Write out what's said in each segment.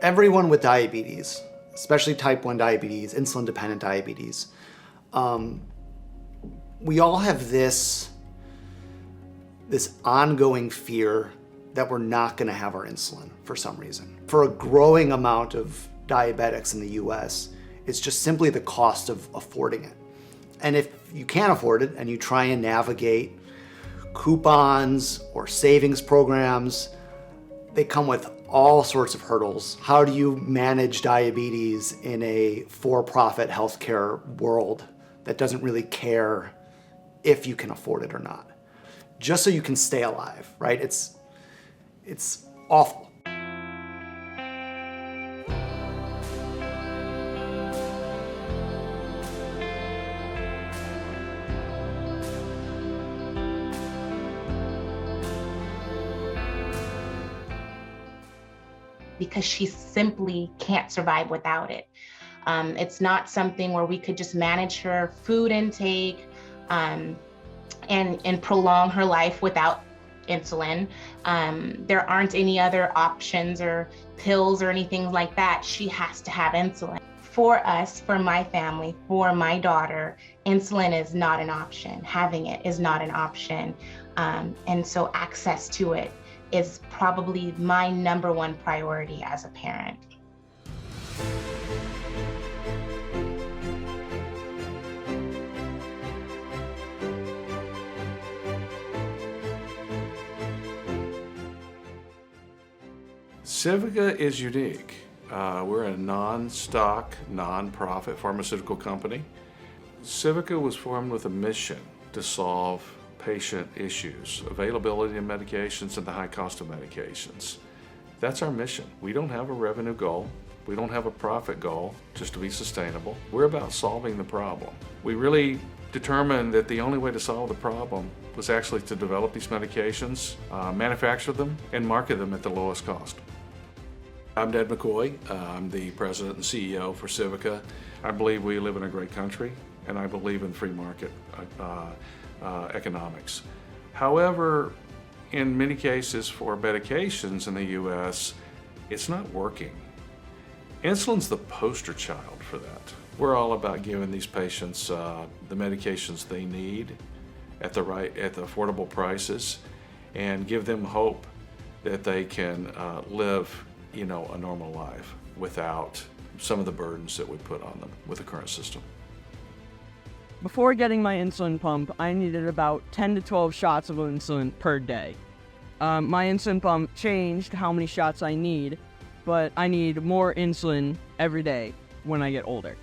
everyone with diabetes, especially type 1 diabetes, insulin-dependent diabetes, we all have this ongoing fear that we're not going to have our insulin for some reason. For a growing amount of diabetics in the US, it's just simply the cost of affording it. And if you can't afford it and you try and navigate coupons or savings programs, they come with all sorts of hurdles. How do you manage diabetes in a for-profit healthcare world that doesn't really care if you can afford it or not? Just so you can stay alive, right? It's awful. Because she simply can't survive without it. It's not something where we could just manage her food intake and prolong her life without insulin. There aren't any other options or pills or anything like that. She has to have insulin. For us, for my family, for my daughter, insulin is not an option. Having it is not an option. And so access to it is probably my number one priority as a parent. Civica is unique. We're a non-stock, non-profit pharmaceutical company. Civica was formed with a mission to solve patient issues, availability of medications and the high cost of medications. That's our mission. We don't have a revenue goal. We don't have a profit goal just to be sustainable. We're about solving the problem. We really determined that the only way to solve the problem was actually to develop these medications, manufacture them, and market them at the lowest cost. I'm Ned McCoy. I'm the president and CEO for Civica. I believe we live in a great country, and I believe in free market economics. However, in many cases for medications in the US, it's not working. Insulin's the poster child for that. We're all about giving these patients the medications they need at the affordable prices and give them hope that they can live, a normal life without some of the burdens that we put on them with the current system. Before getting my insulin pump, I needed about 10 to 12 shots of insulin per day. My insulin pump changed how many shots I need, but I need more insulin every day when I get older.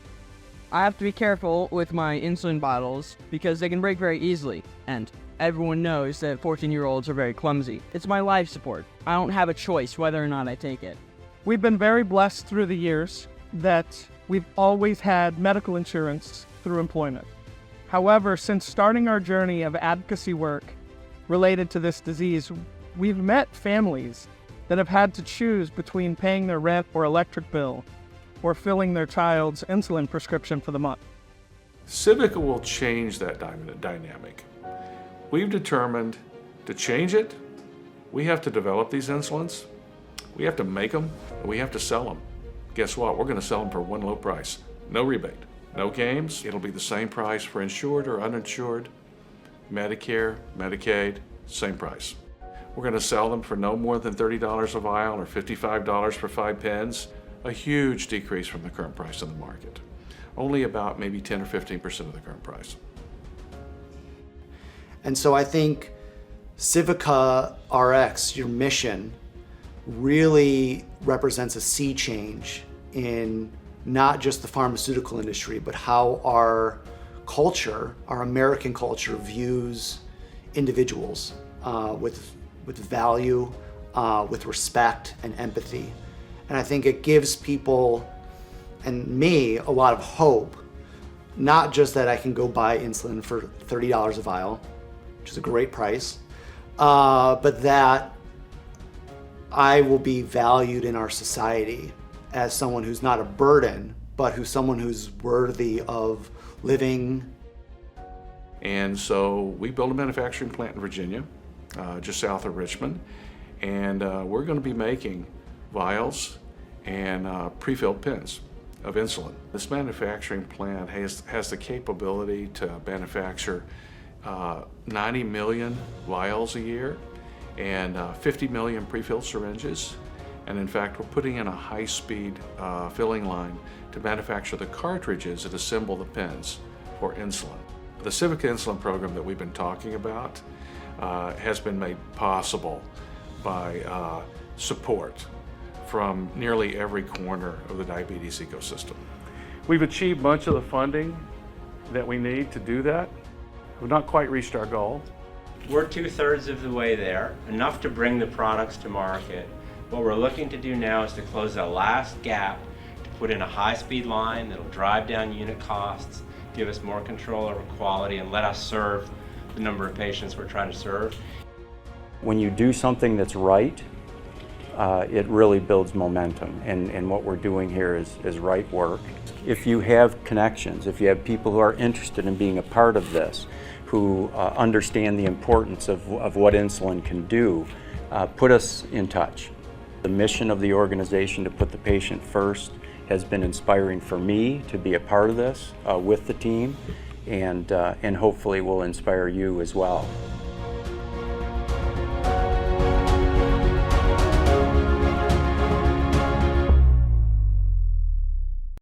I have to be careful with my insulin bottles because they can break very easily, and everyone knows that 14-year-olds are very clumsy. It's my life support. I don't have a choice whether or not I take it. We've been very blessed through the years that we've always had medical insurance through employment. However, since starting our journey of advocacy work related to this disease, we've met families that have had to choose between paying their rent or electric bill or filling their child's insulin prescription for the month. Civica will change that dynamic. We've determined to change it. We have to develop these insulins. We have to make them, and we have to sell them. Guess what? We're going to sell them for one low price. No rebate, no games. It'll be the same price for insured or uninsured, Medicare, Medicaid, same price. We're going to sell them for no more than $30 a vial or $55 for 5 pens, a huge decrease from the current price in the market. Only about maybe 10 or 15% of the current price. And so I think Civica RX, your mission, really represents a sea change in not just the pharmaceutical industry, but how our culture, our American culture, views individuals with value, with respect and empathy. And I think it gives people and me a lot of hope, not just that I can go buy insulin for $30 a vial, which is a great price, but that I will be valued in our society as someone who's not a burden, but who's someone who's worthy of living. And so we built a manufacturing plant in Virginia, just south of Richmond, and we're going to be making vials and pre-filled pens of insulin. This manufacturing plant has the capability to manufacture 90 million vials a year and 50 million pre-filled syringes. And in fact, we're putting in a high-speed filling line to manufacture the cartridges that assemble the pens for insulin. The Civica Insulin program that we've been talking about has been made possible by support from nearly every corner of the diabetes ecosystem. We've achieved much of the funding that we need to do that. We've not quite reached our goal. We're 2/3 of the way there, enough to bring the products to market. What we're looking to do now is to close that last gap, to put in a high-speed line that'll drive down unit costs, give us more control over quality, and let us serve the number of patients we're trying to serve. When you do something that's right, it really builds momentum, and what we're doing here is right work. If you have connections, if you have people who are interested in being a part of this, who understand the importance of what insulin can do, put us in touch. The mission of the organization to put the patient first has been inspiring for me to be a part of this with the team, and hopefully will inspire you as well.